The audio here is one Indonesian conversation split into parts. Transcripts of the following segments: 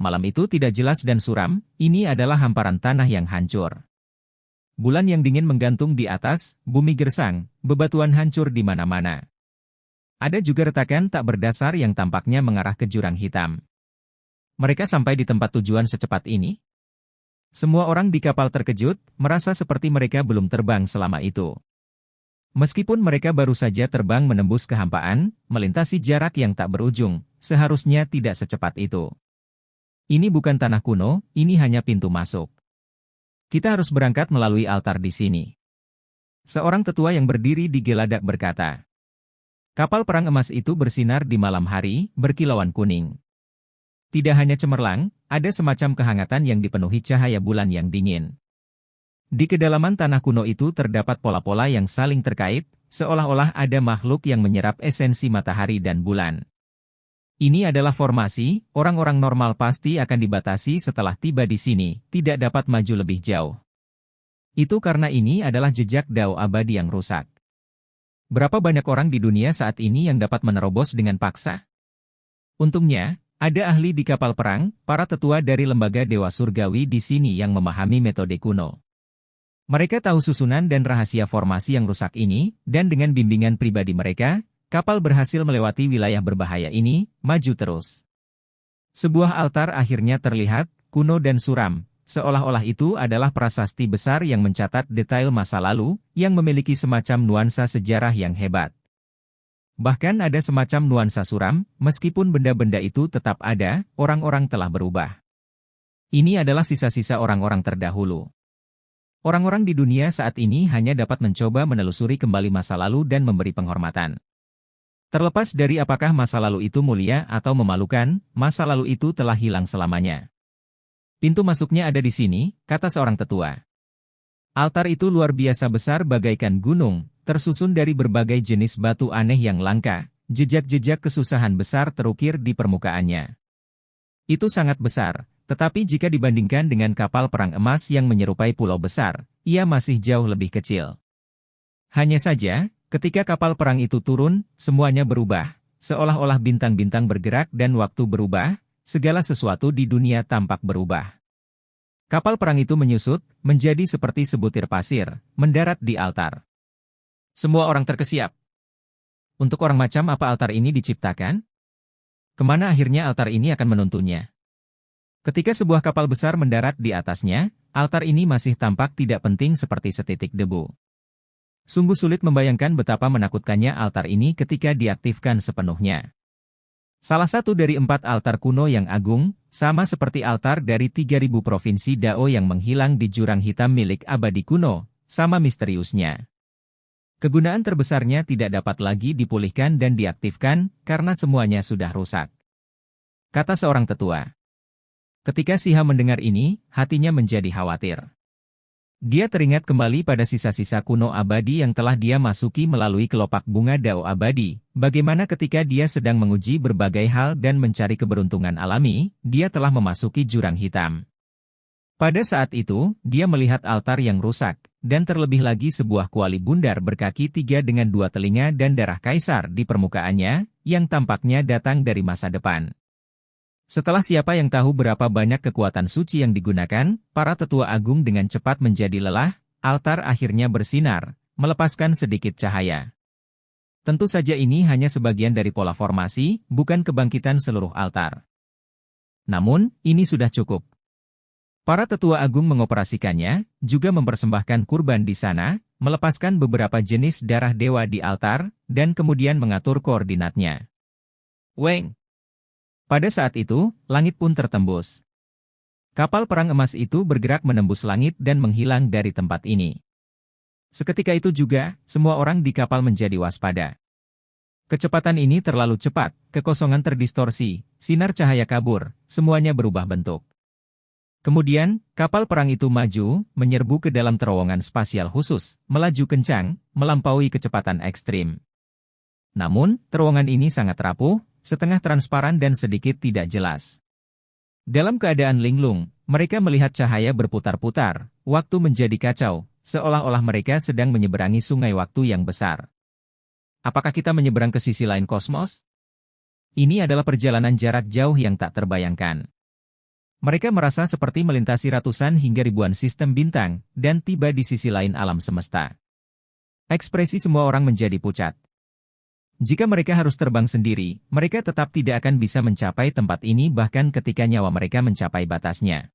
Malam itu tidak jelas dan suram, ini adalah hamparan tanah yang hancur. Bulan yang dingin menggantung di atas, bumi gersang, bebatuan hancur di mana-mana. Ada juga retakan tak berdasar yang tampaknya mengarah ke jurang hitam. Mereka sampai di tempat tujuan secepat ini? Semua orang di kapal terkejut, merasa seperti mereka belum terbang selama itu. Meskipun mereka baru saja terbang menembus kehampaan, melintasi jarak yang tak berujung, seharusnya tidak secepat itu. Ini bukan tanah kuno, ini hanya pintu masuk. Kita harus berangkat melalui altar di sini. Seorang tetua yang berdiri di geladak berkata. Kapal perang emas itu bersinar di malam hari, berkilauan kuning. Tidak hanya cemerlang, ada semacam kehangatan yang dipenuhi cahaya bulan yang dingin. Di kedalaman tanah kuno itu terdapat pola-pola yang saling terkait, seolah-olah ada makhluk yang menyerap esensi matahari dan bulan. Ini adalah formasi, orang-orang normal pasti akan dibatasi setelah tiba di sini, tidak dapat maju lebih jauh. Itu karena ini adalah jejak dao abadi yang rusak. Berapa banyak orang di dunia saat ini yang dapat menerobos dengan paksa? Untungnya, ada ahli di kapal perang, para tetua dari lembaga Dewa Surgawi di sini yang memahami metode kuno. Mereka tahu susunan dan rahasia formasi yang rusak ini, dan dengan bimbingan pribadi mereka, kapal berhasil melewati wilayah berbahaya ini, maju terus. Sebuah altar akhirnya terlihat, kuno dan suram, seolah-olah itu adalah prasasti besar yang mencatat detail masa lalu, yang memiliki semacam nuansa sejarah yang hebat. Bahkan ada semacam nuansa suram, meskipun benda-benda itu tetap ada, orang-orang telah berubah. Ini adalah sisa-sisa orang-orang terdahulu. Orang-orang di dunia saat ini hanya dapat mencoba menelusuri kembali masa lalu dan memberi penghormatan. Terlepas dari apakah masa lalu itu mulia atau memalukan, masa lalu itu telah hilang selamanya. Pintu masuknya ada di sini, kata seorang tetua. Altar itu luar biasa besar bagaikan gunung, tersusun dari berbagai jenis batu aneh yang langka, jejak-jejak kesusahan besar terukir di permukaannya. Itu sangat besar, tetapi jika dibandingkan dengan kapal perang emas yang menyerupai pulau besar, ia masih jauh lebih kecil. Hanya saja, ketika kapal perang itu turun, semuanya berubah, seolah-olah bintang-bintang bergerak dan waktu berubah, segala sesuatu di dunia tampak berubah. Kapal perang itu menyusut, menjadi seperti sebutir pasir, mendarat di altar. Semua orang terkesiap. Untuk orang macam apa altar ini diciptakan? Kemana akhirnya altar ini akan menuntunnya? Ketika sebuah kapal besar mendarat di atasnya, altar ini masih tampak tidak penting seperti setitik debu. Sungguh sulit membayangkan betapa menakutkannya altar ini ketika diaktifkan sepenuhnya. Salah satu dari 4 altar kuno yang agung, sama seperti altar dari 3.000 provinsi Dao yang menghilang di jurang hitam milik abadi kuno, sama misteriusnya. Kegunaan terbesarnya tidak dapat lagi dipulihkan dan diaktifkan, karena semuanya sudah rusak. Kata seorang tetua. Ketika Siha mendengar ini, hatinya menjadi khawatir. Dia teringat kembali pada sisa-sisa kuno abadi yang telah dia masuki melalui kelopak bunga Dao abadi, bagaimana ketika dia sedang menguji berbagai hal dan mencari keberuntungan alami, dia telah memasuki jurang hitam. Pada saat itu, dia melihat altar yang rusak, dan terlebih lagi sebuah kuali bundar berkaki 3 dengan 2 telinga dan darah kaisar di permukaannya, yang tampaknya datang dari masa depan. Setelah siapa yang tahu berapa banyak kekuatan suci yang digunakan, para tetua agung dengan cepat menjadi lelah, altar akhirnya bersinar, melepaskan sedikit cahaya. Tentu saja ini hanya sebagian dari pola formasi, bukan kebangkitan seluruh altar. Namun, ini sudah cukup. Para tetua agung mengoperasikannya, juga mempersembahkan kurban di sana, melepaskan beberapa jenis darah dewa di altar, dan kemudian mengatur koordinatnya. Weng! Pada saat itu, langit pun tertembus. Kapal perang emas itu bergerak menembus langit dan menghilang dari tempat ini. Seketika itu juga, semua orang di kapal menjadi waspada. Kecepatan ini terlalu cepat, kekosongan terdistorsi, sinar cahaya kabur, semuanya berubah bentuk. Kemudian, kapal perang itu maju, menyerbu ke dalam terowongan spasial khusus, melaju kencang, melampaui kecepatan ekstrim. Namun, terowongan ini sangat rapuh, setengah transparan dan sedikit tidak jelas. Dalam keadaan linglung, mereka melihat cahaya berputar-putar, waktu menjadi kacau, seolah-olah mereka sedang menyeberangi sungai waktu yang besar. Apakah kita menyeberang ke sisi lain kosmos? Ini adalah perjalanan jarak jauh yang tak terbayangkan. Mereka merasa seperti melintasi ratusan hingga ribuan sistem bintang, dan tiba di sisi lain alam semesta. Ekspresi semua orang menjadi pucat. Jika mereka harus terbang sendiri, mereka tetap tidak akan bisa mencapai tempat ini bahkan ketika nyawa mereka mencapai batasnya.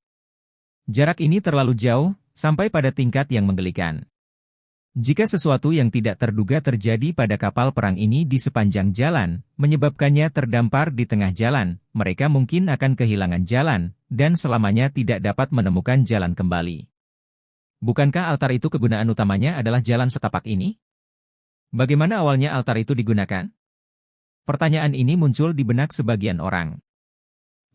Jarak ini terlalu jauh, sampai pada tingkat yang menggelikan. Jika sesuatu yang tidak terduga terjadi pada kapal perang ini di sepanjang jalan, menyebabkannya terdampar di tengah jalan, mereka mungkin akan kehilangan jalan, dan selamanya tidak dapat menemukan jalan kembali. Bukankah altar itu kegunaan utamanya adalah jalan setapak ini? Bagaimana awalnya altar itu digunakan? Pertanyaan ini muncul di benak sebagian orang.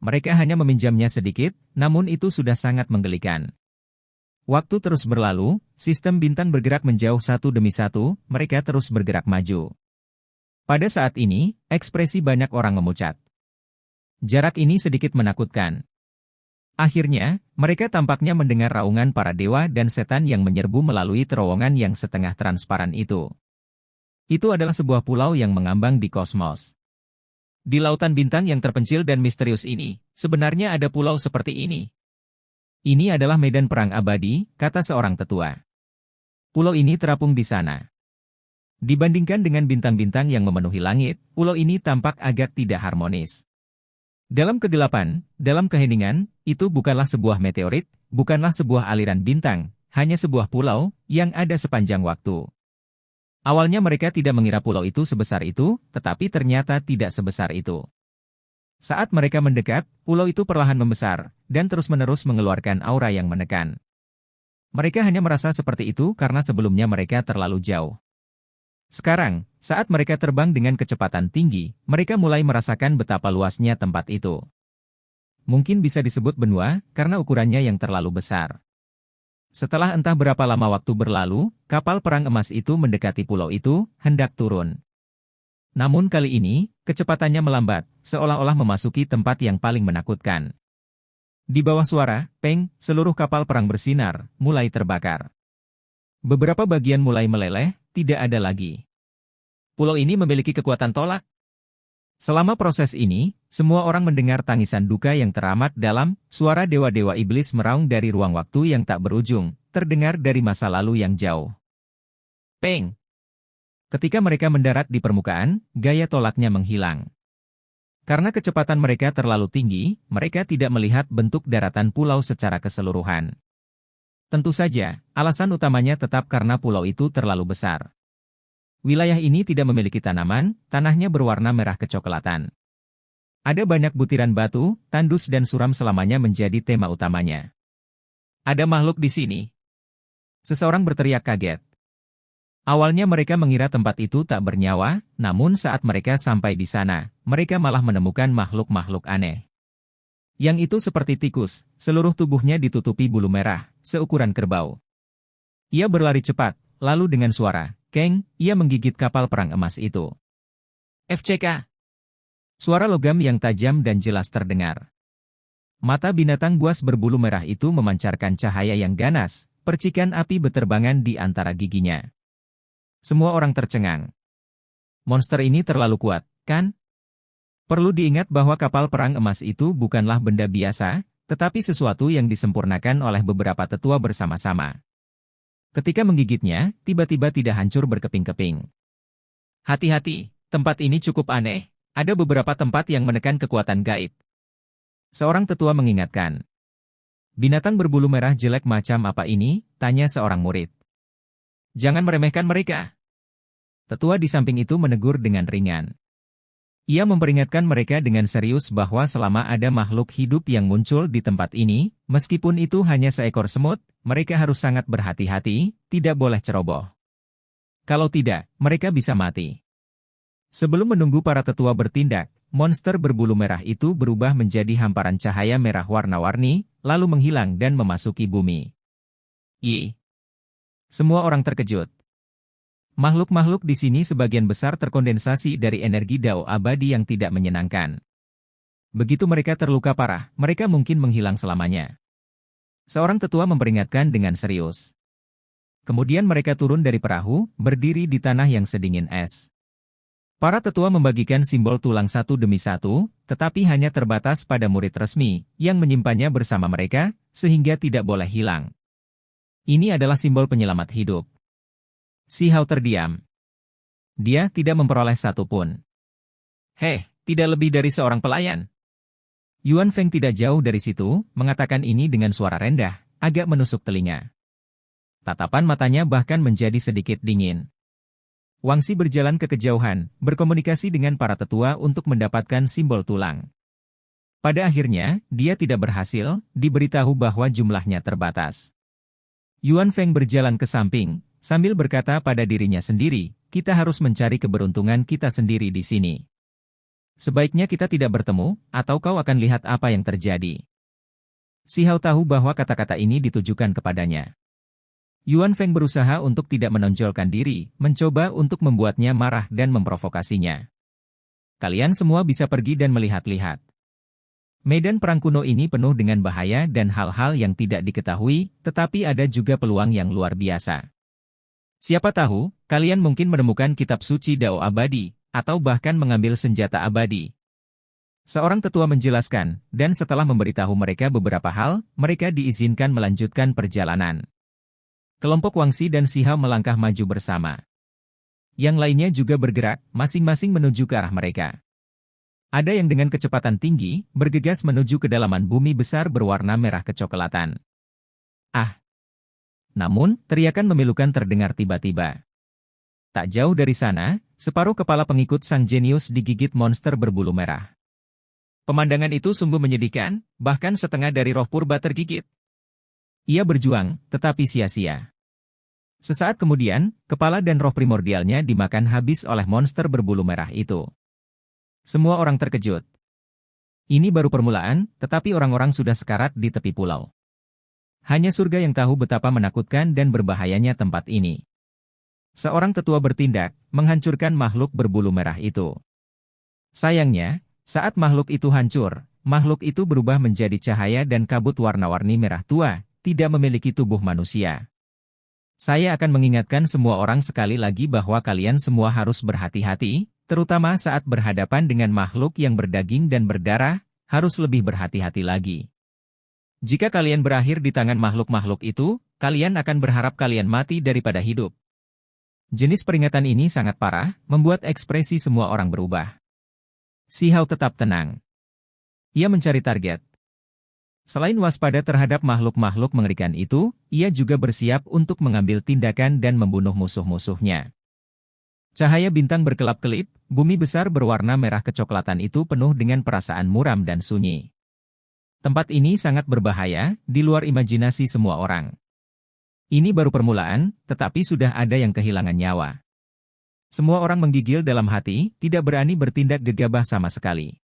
Mereka hanya meminjamnya sedikit, namun itu sudah sangat menggelikan. Waktu terus berlalu, sistem bintang bergerak menjauh satu demi satu, mereka terus bergerak maju. Pada saat ini, ekspresi banyak orang memucat. Jarak ini sedikit menakutkan. Akhirnya, mereka tampaknya mendengar raungan para dewa dan setan yang menyerbu melalui terowongan yang setengah transparan itu. Itu adalah sebuah pulau yang mengambang di kosmos. Di lautan bintang yang terpencil dan misterius ini, sebenarnya ada pulau seperti ini. Ini adalah medan perang abadi, kata seorang tetua. Pulau ini terapung di sana. Dibandingkan dengan bintang-bintang yang memenuhi langit, pulau ini tampak agak tidak harmonis. Dalam kegelapan, dalam keheningan, itu bukanlah sebuah meteorit, bukanlah sebuah aliran bintang, hanya sebuah pulau yang ada sepanjang waktu. Awalnya mereka tidak mengira pulau itu sebesar itu, tetapi ternyata tidak sebesar itu. Saat mereka mendekat, pulau itu perlahan membesar, dan terus-menerus mengeluarkan aura yang menekan. Mereka hanya merasa seperti itu karena sebelumnya mereka terlalu jauh. Sekarang, saat mereka terbang dengan kecepatan tinggi, mereka mulai merasakan betapa luasnya tempat itu. Mungkin bisa disebut benua, karena ukurannya yang terlalu besar. Setelah entah berapa lama waktu berlalu, kapal perang emas itu mendekati pulau itu, hendak turun. Namun kali ini, kecepatannya melambat, seolah-olah memasuki tempat yang paling menakutkan. Di bawah suara, peng, seluruh kapal perang bersinar, mulai terbakar. Beberapa bagian mulai meleleh, tidak ada lagi. Pulau ini memiliki kekuatan tolak. Selama proses ini, semua orang mendengar tangisan duka yang teramat dalam, suara dewa-dewa iblis meraung dari ruang waktu yang tak berujung, terdengar dari masa lalu yang jauh. Peng! Ketika mereka mendarat di permukaan, gaya tolaknya menghilang. Karena kecepatan mereka terlalu tinggi, mereka tidak melihat bentuk daratan pulau secara keseluruhan. Tentu saja, alasan utamanya tetap karena pulau itu terlalu besar. Wilayah ini tidak memiliki tanaman, tanahnya berwarna merah kecoklatan. Ada banyak butiran batu, tandus dan suram selamanya menjadi tema utamanya. Ada makhluk di sini. Seseorang berteriak kaget. Awalnya mereka mengira tempat itu tak bernyawa, namun saat mereka sampai di sana, mereka malah menemukan makhluk-makhluk aneh. Yang itu seperti tikus, seluruh tubuhnya ditutupi bulu merah, seukuran kerbau. Ia berlari cepat, lalu dengan suara, keng, ia menggigit kapal perang emas itu. FCK! Suara logam yang tajam dan jelas terdengar. Mata binatang buas berbulu merah itu memancarkan cahaya yang ganas, percikan api beterbangan di antara giginya. Semua orang tercengang. Monster ini terlalu kuat, kan? Perlu diingat bahwa kapal perang emas itu bukanlah benda biasa, tetapi sesuatu yang disempurnakan oleh beberapa tetua bersama-sama. Ketika menggigitnya, tiba-tiba tidak hancur berkeping-keping. Hati-hati, tempat ini cukup aneh, ada beberapa tempat yang menekan kekuatan gaib. Seorang tetua mengingatkan. Binatang berbulu merah jelek macam apa ini? Tanya seorang murid. Jangan meremehkan mereka. Tetua di samping itu menegur dengan ringan. Ia memperingatkan mereka dengan serius bahwa selama ada makhluk hidup yang muncul di tempat ini, meskipun itu hanya seekor semut, mereka harus sangat berhati-hati, tidak boleh ceroboh. Kalau tidak, mereka bisa mati. Sebelum menunggu para tetua bertindak, monster berbulu merah itu berubah menjadi hamparan cahaya merah warna-warni, lalu menghilang dan memasuki bumi. Semua orang terkejut. Makhluk-makhluk di sini sebagian besar terkondensasi dari energi dao abadi yang tidak menyenangkan. Begitu mereka terluka parah, mereka mungkin menghilang selamanya. Seorang tetua memperingatkan dengan serius. Kemudian mereka turun dari perahu, berdiri di tanah yang sedingin es. Para tetua membagikan simbol tulang satu demi satu, tetapi hanya terbatas pada murid resmi yang menyimpannya bersama mereka, sehingga tidak boleh hilang. Ini adalah simbol penyelamat hidup. Si Hao terdiam. Dia tidak memperoleh satu pun. Tidak lebih dari seorang pelayan. Yuan Feng tidak jauh dari situ, mengatakan ini dengan suara rendah, agak menusuk telinga. Tatapan matanya bahkan menjadi sedikit dingin. Wangsi berjalan ke kejauhan, berkomunikasi dengan para tetua untuk mendapatkan simbol tulang. Pada akhirnya, dia tidak berhasil, diberitahu bahwa jumlahnya terbatas. Yuan Feng berjalan ke samping, sambil berkata pada dirinya sendiri, kita harus mencari keberuntungan kita sendiri di sini. Sebaiknya kita tidak bertemu, atau kau akan lihat apa yang terjadi. Si Hao tahu bahwa kata-kata ini ditujukan kepadanya. Yuan Feng berusaha untuk tidak menonjolkan diri, mencoba untuk membuatnya marah dan memprovokasinya. Kalian semua bisa pergi dan melihat-lihat. Medan perang kuno ini penuh dengan bahaya dan hal-hal yang tidak diketahui, tetapi ada juga peluang yang luar biasa. Siapa tahu, kalian mungkin menemukan kitab suci Dao abadi, atau bahkan mengambil senjata abadi. Seorang tetua menjelaskan, dan setelah memberitahu mereka beberapa hal, mereka diizinkan melanjutkan perjalanan. Kelompok Wangsi dan Si Hao melangkah maju bersama. Yang lainnya juga bergerak, masing-masing menuju ke arah mereka. Ada yang dengan kecepatan tinggi, bergegas menuju kedalaman bumi besar berwarna merah kecoklatan. Namun, teriakan memilukan terdengar tiba-tiba. Tak jauh dari sana, separuh kepala pengikut sang jenius digigit monster berbulu merah. Pemandangan itu sungguh menyedihkan, bahkan setengah dari roh purba tergigit. Ia berjuang, tetapi sia-sia. Sesaat kemudian, kepala dan roh primordialnya dimakan habis oleh monster berbulu merah itu. Semua orang terkejut. Ini baru permulaan, tetapi orang-orang sudah sekarat di tepi pulau. Hanya surga yang tahu betapa menakutkan dan berbahayanya tempat ini. Seorang tetua bertindak, menghancurkan makhluk berbulu merah itu. Sayangnya, saat makhluk itu hancur, makhluk itu berubah menjadi cahaya dan kabut warna-warni merah tua, tidak memiliki tubuh manusia. Saya akan mengingatkan semua orang sekali lagi bahwa kalian semua harus berhati-hati, terutama saat berhadapan dengan makhluk yang berdaging dan berdarah, harus lebih berhati-hati lagi. Jika kalian berakhir di tangan makhluk-makhluk itu, kalian akan berharap kalian mati daripada hidup. Jenis peringatan ini sangat parah, membuat ekspresi semua orang berubah. Si Hao tetap tenang. Ia mencari target. Selain waspada terhadap makhluk-makhluk mengerikan itu, ia juga bersiap untuk mengambil tindakan dan membunuh musuh-musuhnya. Cahaya bintang berkelap-kelip, bumi besar berwarna merah kecoklatan itu penuh dengan perasaan muram dan sunyi. Tempat ini sangat berbahaya, di luar imajinasi semua orang. Ini baru permulaan, tetapi sudah ada yang kehilangan nyawa. Semua orang menggigil dalam hati, tidak berani bertindak gegabah sama sekali.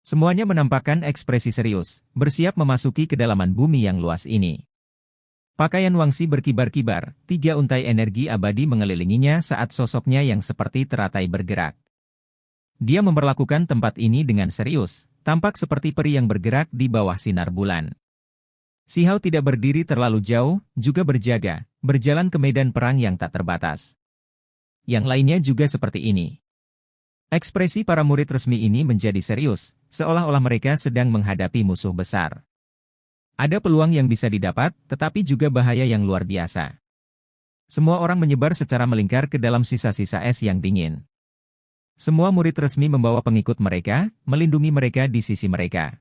Semuanya menampakkan ekspresi serius, bersiap memasuki kedalaman bumi yang luas ini. Pakaian Wangsi berkibar-kibar, 3 untai energi abadi mengelilinginya saat sosoknya yang seperti teratai bergerak. Dia memperlakukan tempat ini dengan serius, tampak seperti peri yang bergerak di bawah sinar bulan. Si Hao tidak berdiri terlalu jauh, juga berjaga, berjalan ke medan perang yang tak terbatas. Yang lainnya juga seperti ini. Ekspresi para murid resmi ini menjadi serius, seolah-olah mereka sedang menghadapi musuh besar. Ada peluang yang bisa didapat, tetapi juga bahaya yang luar biasa. Semua orang menyebar secara melingkar ke dalam sisa-sisa es yang dingin. Semua murid resmi membawa pengikut mereka, melindungi mereka di sisi mereka.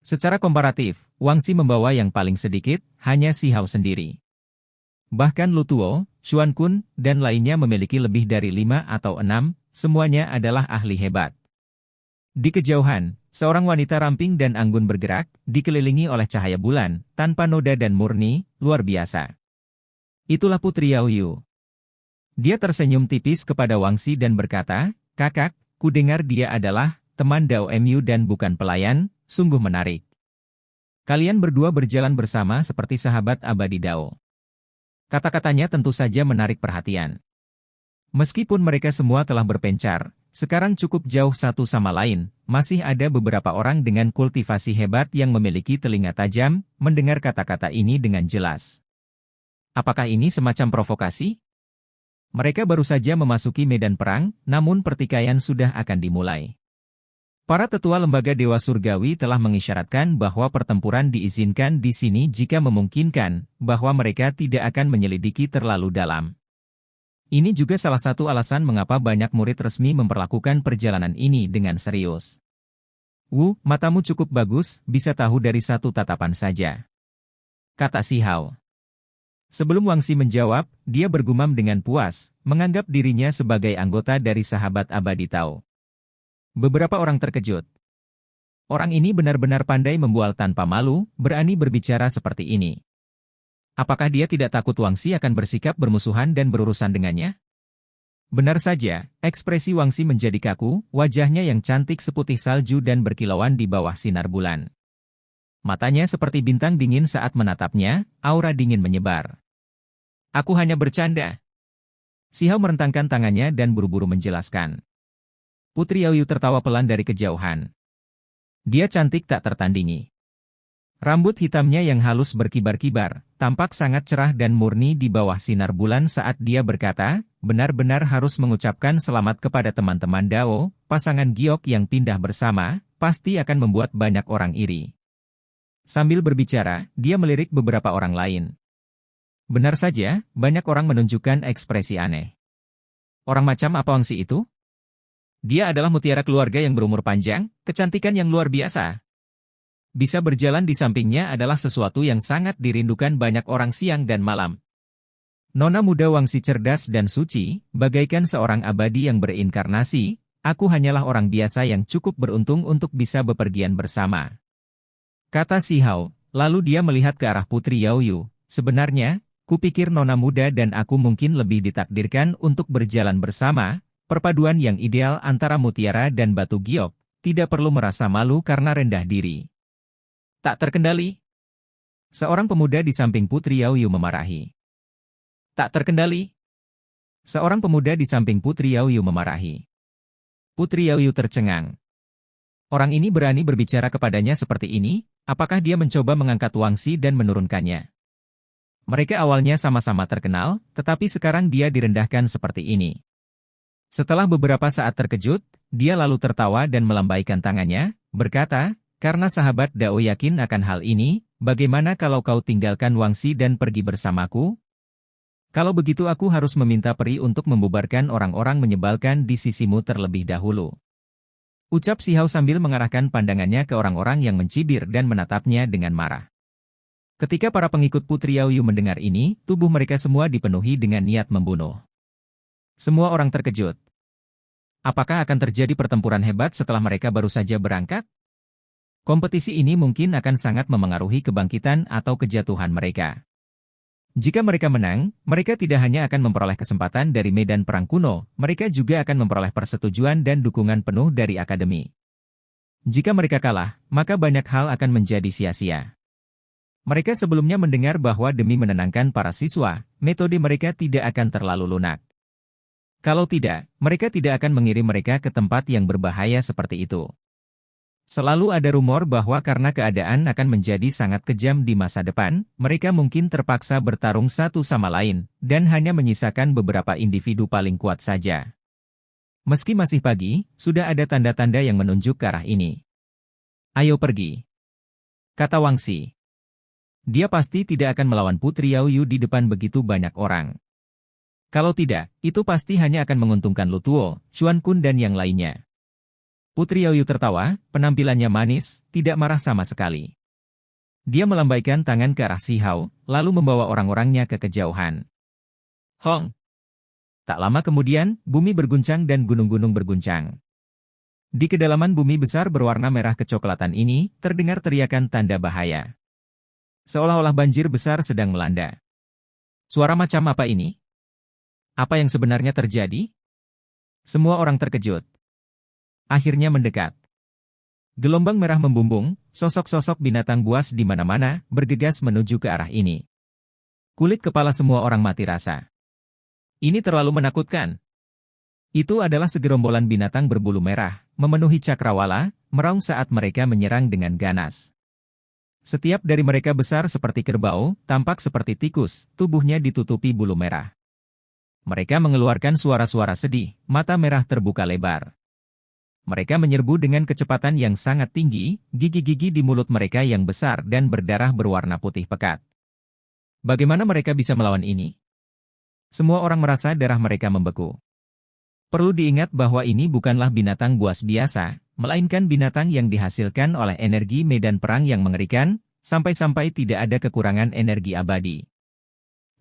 Secara komparatif, Wangsi membawa yang paling sedikit, hanya Si Hao sendiri. Bahkan Lu Tuo, Xuan Kun, dan lainnya memiliki lebih dari 5 atau 6, semuanya adalah ahli hebat. Di kejauhan, seorang wanita ramping dan anggun bergerak, dikelilingi oleh cahaya bulan, tanpa noda dan murni, luar biasa. Itulah Putri Yao Yu. Dia tersenyum tipis kepada Wangsi dan berkata, "Kakak, kudengar dia adalah teman Dao Mu dan bukan pelayan, sungguh menarik. Kalian berdua berjalan bersama seperti sahabat abadi Dao." Kata-katanya tentu saja menarik perhatian. Meskipun mereka semua telah berpencar, sekarang cukup jauh satu sama lain, masih ada beberapa orang dengan kultivasi hebat yang memiliki telinga tajam, mendengar kata-kata ini dengan jelas. Apakah ini semacam provokasi? Mereka baru saja memasuki medan perang, namun pertikaian sudah akan dimulai. Para tetua lembaga Dewa Surgawi telah mengisyaratkan bahwa pertempuran diizinkan di sini jika memungkinkan, bahwa mereka tidak akan menyelidiki terlalu dalam. Ini juga salah satu alasan mengapa banyak murid resmi memperlakukan perjalanan ini dengan serius. Wu, matamu cukup bagus, bisa tahu dari satu tatapan saja, kata Si Hao. Sebelum Wang Xi menjawab, dia bergumam dengan puas, menganggap dirinya sebagai anggota dari sahabat abadi Tao. Beberapa orang terkejut. Orang ini benar-benar pandai membual tanpa malu, berani berbicara seperti ini. Apakah dia tidak takut Wang Xi akan bersikap bermusuhan dan berurusan dengannya? Benar saja, ekspresi Wang Xi menjadi kaku, wajahnya yang cantik seputih salju dan berkilauan di bawah sinar bulan. Matanya seperti bintang dingin saat menatapnya, aura dingin menyebar. Aku hanya bercanda. Si Hao merentangkan tangannya dan buru-buru menjelaskan. Putri Yaoyu tertawa pelan dari kejauhan. Dia cantik tak tertandingi. Rambut hitamnya yang halus berkibar-kibar, tampak sangat cerah dan murni di bawah sinar bulan saat dia berkata, benar-benar harus mengucapkan selamat kepada teman-teman Dao, pasangan giok yang pindah bersama, pasti akan membuat banyak orang iri. Sambil berbicara, dia melirik beberapa orang lain. Benar saja, banyak orang menunjukkan ekspresi aneh. Orang macam apa Wang Xi itu? Dia adalah mutiara keluarga yang berumur panjang, kecantikan yang luar biasa. Bisa berjalan di sampingnya adalah sesuatu yang sangat dirindukan banyak orang siang dan malam. Nona muda Wang Xi cerdas dan suci, bagaikan seorang abadi yang berinkarnasi, aku hanyalah orang biasa yang cukup beruntung untuk bisa bepergian bersama. Kata Si Hao, lalu dia melihat ke arah Putri Yaoyu, sebenarnya, kupikir Nona muda dan aku mungkin lebih ditakdirkan untuk berjalan bersama. Perpaduan yang ideal antara mutiara dan batu giok, tidak perlu merasa malu karena rendah diri. Tak terkendali. Seorang pemuda di samping Putri Yaoyu memarahi. Tak terkendali. Seorang pemuda di samping Putri Yaoyu memarahi. Putri Yaoyu tercengang. Orang ini berani berbicara kepadanya seperti ini, apakah dia mencoba mengangkat Wang Xi dan menurunkannya? Mereka awalnya sama-sama terkenal, tetapi sekarang dia direndahkan seperti ini. Setelah beberapa saat terkejut, dia lalu tertawa dan melambaikan tangannya, berkata, karena sahabat Dao yakin akan hal ini, bagaimana kalau kau tinggalkan Wang Xi dan pergi bersamaku? Kalau begitu aku harus meminta peri untuk membubarkan orang-orang menyebalkan di sisimu terlebih dahulu. Ucap Si Hao sambil mengarahkan pandangannya ke orang-orang yang mencibir dan menatapnya dengan marah. Ketika para pengikut Putri Yaoyu mendengar ini, tubuh mereka semua dipenuhi dengan niat membunuh. Semua orang terkejut. Apakah akan terjadi pertempuran hebat setelah mereka baru saja berangkat? Kompetisi ini mungkin akan sangat memengaruhi kebangkitan atau kejatuhan mereka. Jika mereka menang, mereka tidak hanya akan memperoleh kesempatan dari medan perang kuno, mereka juga akan memperoleh persetujuan dan dukungan penuh dari akademi. Jika mereka kalah, maka banyak hal akan menjadi sia-sia. Mereka sebelumnya mendengar bahwa demi menenangkan para siswa, metode mereka tidak akan terlalu lunak. Kalau tidak, mereka tidak akan mengirim mereka ke tempat yang berbahaya seperti itu. Selalu ada rumor bahwa karena keadaan akan menjadi sangat kejam di masa depan, mereka mungkin terpaksa bertarung satu sama lain, dan hanya menyisakan beberapa individu paling kuat saja. Meski masih pagi, sudah ada tanda-tanda yang menunjuk ke arah ini. Ayo pergi, kata Wang Xi. Dia pasti tidak akan melawan Putri Yaoyu di depan begitu banyak orang. Kalau tidak, itu pasti hanya akan menguntungkan Lu Tuo, Xuan Kun dan yang lainnya. Putri Yaoyu tertawa, penampilannya manis, tidak marah sama sekali. Dia melambaikan tangan ke arah Si Hao, lalu membawa orang-orangnya ke kejauhan. Hong! Tak lama kemudian, bumi berguncang dan gunung-gunung berguncang. Di kedalaman bumi besar berwarna merah kecoklatan ini, terdengar teriakan tanda bahaya. Seolah-olah banjir besar sedang melanda. Suara macam apa ini? Apa yang sebenarnya terjadi? Semua orang terkejut. Akhirnya mendekat. Gelombang merah membumbung, sosok-sosok binatang buas di mana-mana, bergegas menuju ke arah ini. Kulit kepala semua orang mati rasa. Ini terlalu menakutkan. Itu adalah segerombolan binatang berbulu merah, memenuhi cakrawala, meraung saat mereka menyerang dengan ganas. Setiap dari mereka besar seperti kerbau, tampak seperti tikus, tubuhnya ditutupi bulu merah. Mereka mengeluarkan suara-suara sedih, mata merah terbuka lebar. Mereka menyerbu dengan kecepatan yang sangat tinggi, gigi-gigi di mulut mereka yang besar dan berdarah berwarna putih pekat. Bagaimana mereka bisa melawan ini? Semua orang merasa darah mereka membeku. Perlu diingat bahwa ini bukanlah binatang buas biasa, melainkan binatang yang dihasilkan oleh energi medan perang yang mengerikan, sampai-sampai tidak ada kekurangan energi abadi.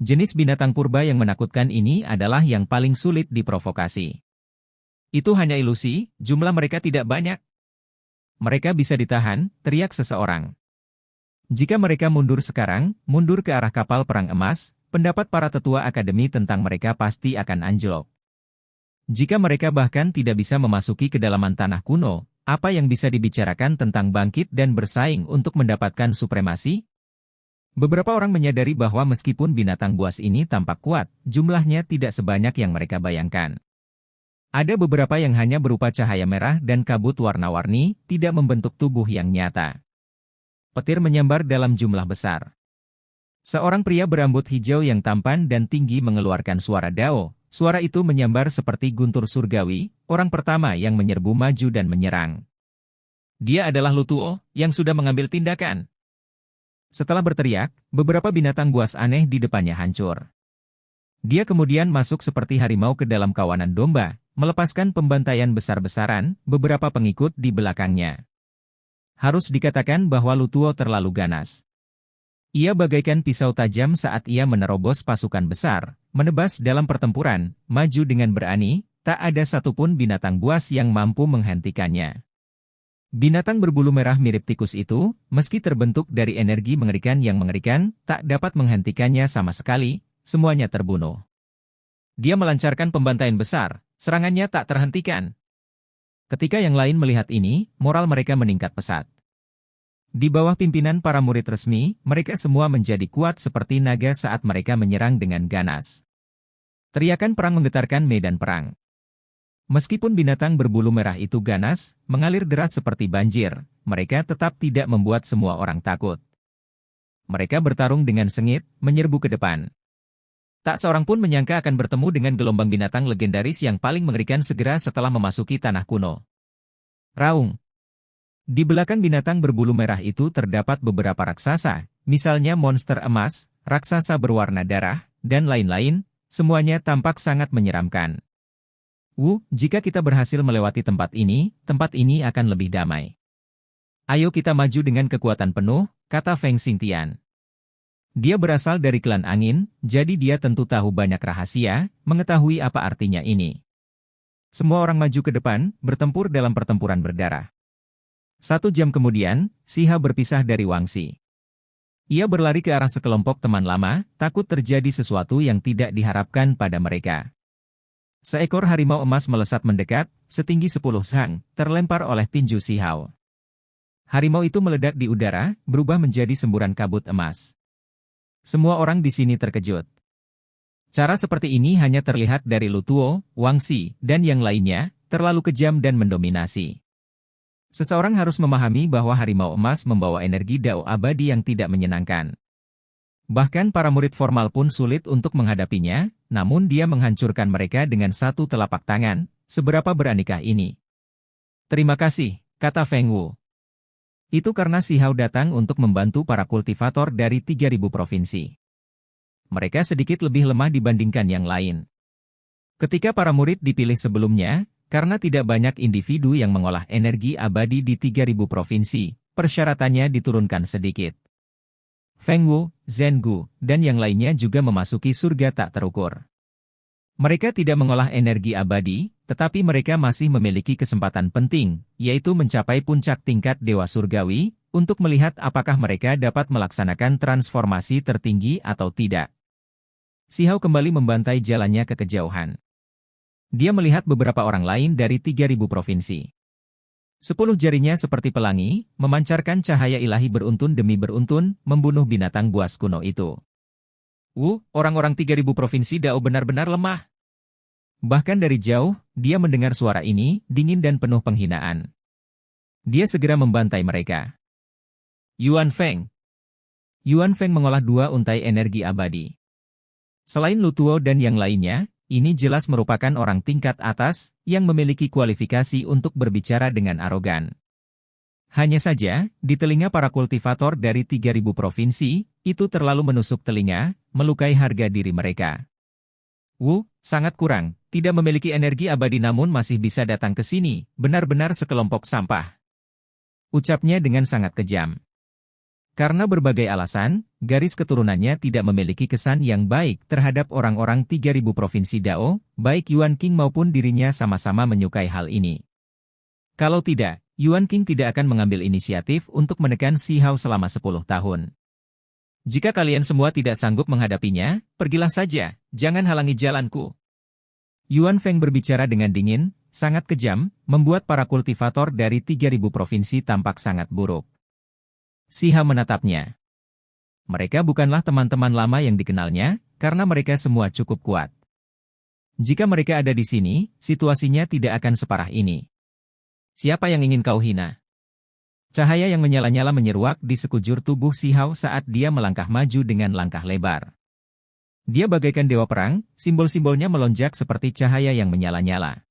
Jenis binatang purba yang menakutkan ini adalah yang paling sulit diprovokasi. Itu hanya ilusi, jumlah mereka tidak banyak. Mereka bisa ditahan, teriak seseorang. Jika mereka mundur sekarang, mundur ke arah kapal perang emas, pendapat para tetua akademi tentang mereka pasti akan anjlok. Jika mereka bahkan tidak bisa memasuki kedalaman tanah kuno, apa yang bisa dibicarakan tentang bangkit dan bersaing untuk mendapatkan supremasi? Beberapa orang menyadari bahwa meskipun binatang buas ini tampak kuat, jumlahnya tidak sebanyak yang mereka bayangkan. Ada beberapa yang hanya berupa cahaya merah dan kabut warna-warni, tidak membentuk tubuh yang nyata. Petir menyambar dalam jumlah besar. Seorang pria berambut hijau yang tampan dan tinggi mengeluarkan suara dao. Suara itu menyambar seperti guntur surgawi, orang pertama yang menyerbu maju dan menyerang. Dia adalah Lutuo, yang sudah mengambil tindakan. Setelah berteriak, beberapa binatang buas aneh di depannya hancur. Dia kemudian masuk seperti harimau ke dalam kawanan domba, melepaskan pembantaian besar-besaran, beberapa pengikut di belakangnya. Harus dikatakan bahwa Lutuo terlalu ganas. Ia bagaikan pisau tajam saat ia menerobos pasukan besar, menebas dalam pertempuran, maju dengan berani, tak ada satupun binatang buas yang mampu menghentikannya. Binatang berbulu merah mirip tikus itu, meski terbentuk dari energi mengerikan yang mengerikan, tak dapat menghentikannya sama sekali, semuanya terbunuh. Dia melancarkan pembantaian besar, serangannya tak terhentikan. Ketika yang lain melihat ini, moral mereka meningkat pesat. Di bawah pimpinan para murid resmi, mereka semua menjadi kuat seperti naga saat mereka menyerang dengan ganas. Teriakan perang menggetarkan medan perang. Meskipun binatang berbulu merah itu ganas, mengalir deras seperti banjir, mereka tetap tidak membuat semua orang takut. Mereka bertarung dengan sengit, menyerbu ke depan. Tak seorang pun menyangka akan bertemu dengan gelombang binatang legendaris yang paling mengerikan segera setelah memasuki tanah kuno. Raung. Di belakang binatang berbulu merah itu terdapat beberapa raksasa, misalnya monster emas, raksasa berwarna darah, dan lain-lain, semuanya tampak sangat menyeramkan. Jika kita berhasil melewati tempat ini akan lebih damai. Ayo kita maju dengan kekuatan penuh, kata Feng Xingtian. Dia berasal dari klan angin, jadi dia tentu tahu banyak rahasia, mengetahui apa artinya ini. Semua orang maju ke depan, bertempur dalam pertempuran berdarah. 1 jam kemudian, Siha berpisah dari Wangxi. Ia berlari ke arah sekelompok teman lama, takut terjadi sesuatu yang tidak diharapkan pada mereka. Seekor harimau emas melesat mendekat, setinggi 10 sang, terlempar oleh tinju Sihao. Harimau itu meledak di udara, berubah menjadi semburan kabut emas. Semua orang di sini terkejut. Cara seperti ini hanya terlihat dari Lutuo, Wangxi, dan yang lainnya, terlalu kejam dan mendominasi. Seseorang harus memahami bahwa harimau emas membawa energi dao abadi yang tidak menyenangkan. Bahkan para murid formal pun sulit untuk menghadapinya, namun dia menghancurkan mereka dengan satu telapak tangan, seberapa beranikah ini? Terima kasih, kata Feng Wu. Itu karena Sihao datang untuk membantu para kultivator dari 3.000 provinsi. Mereka sedikit lebih lemah dibandingkan yang lain. Ketika para murid dipilih sebelumnya, karena tidak banyak individu yang mengolah energi abadi di 3.000 provinsi, persyaratannya diturunkan sedikit. Feng Wu, Zhen Gu, dan yang lainnya juga memasuki surga tak terukur. Mereka tidak mengolah energi abadi, tetapi mereka masih memiliki kesempatan penting, yaitu mencapai puncak tingkat Dewa Surgawi, untuk melihat apakah mereka dapat melaksanakan transformasi tertinggi atau tidak. Sihao kembali membantai jalannya ke kejauhan. Dia melihat beberapa orang lain dari 3.000 provinsi. 10 jarinya seperti pelangi, memancarkan cahaya ilahi beruntun demi beruntun, membunuh binatang buas kuno itu. Orang-orang 3.000 provinsi Dao benar-benar lemah. Bahkan dari jauh, dia mendengar suara ini, dingin dan penuh penghinaan. Dia segera membantai mereka. Yuan Feng. Yuan Feng mengolah 2 untai energi abadi. Selain Lutuo dan yang lainnya, ini jelas merupakan orang tingkat atas yang memiliki kualifikasi untuk berbicara dengan arogan. Hanya saja, di telinga para kultivator dari 3.000 provinsi, itu terlalu menusuk telinga, melukai harga diri mereka. Sangat kurang, tidak memiliki energi abadi namun masih bisa datang ke sini, benar-benar sekelompok sampah. Ucapnya dengan sangat kejam. Karena berbagai alasan, garis keturunannya tidak memiliki kesan yang baik terhadap orang-orang 3.000 provinsi Dao, baik Yuan King maupun dirinya sama-sama menyukai hal ini. Kalau tidak, Yuan King tidak akan mengambil inisiatif untuk menekan Si Hao selama 10 tahun. Jika kalian semua tidak sanggup menghadapinya, pergilah saja, jangan halangi jalanku. Yuan Feng berbicara dengan dingin, sangat kejam, membuat para kultivator dari 3.000 provinsi tampak sangat buruk. Si Hao menatapnya. Mereka bukanlah teman-teman lama yang dikenalnya, karena mereka semua cukup kuat. Jika mereka ada di sini, situasinya tidak akan separah ini. Siapa yang ingin kau hina? Cahaya yang menyala-nyala menyeruak di sekujur tubuh Si Hao saat dia melangkah maju dengan langkah lebar. Dia bagaikan dewa perang, simbol-simbolnya melonjak seperti cahaya yang menyala-nyala.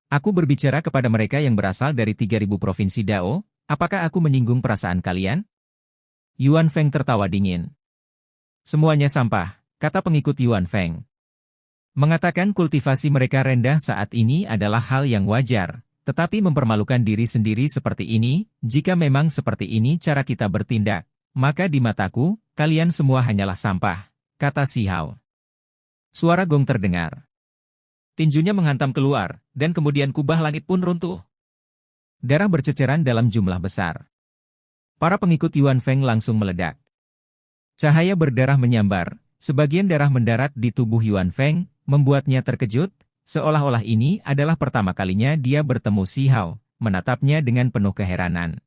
Aku berbicara kepada mereka yang berasal dari 3.000 provinsi Dao, apakah aku menyinggung perasaan kalian? Yuan Feng tertawa dingin. Semuanya sampah, kata pengikut Yuan Feng. Mengatakan kultivasi mereka rendah saat ini adalah hal yang wajar. Tetapi mempermalukan diri sendiri seperti ini, jika memang seperti ini cara kita bertindak, maka di mataku, kalian semua hanyalah sampah, kata Si Hao. Suara gong terdengar. Tinjunya menghantam keluar, dan kemudian kubah langit pun runtuh. Darah berceceran dalam jumlah besar. Para pengikut Yuan Feng langsung meledak. Cahaya berdarah menyambar, sebagian darah mendarat di tubuh Yuan Feng, membuatnya terkejut, seolah-olah ini adalah pertama kalinya dia bertemu Si Hao, menatapnya dengan penuh keheranan.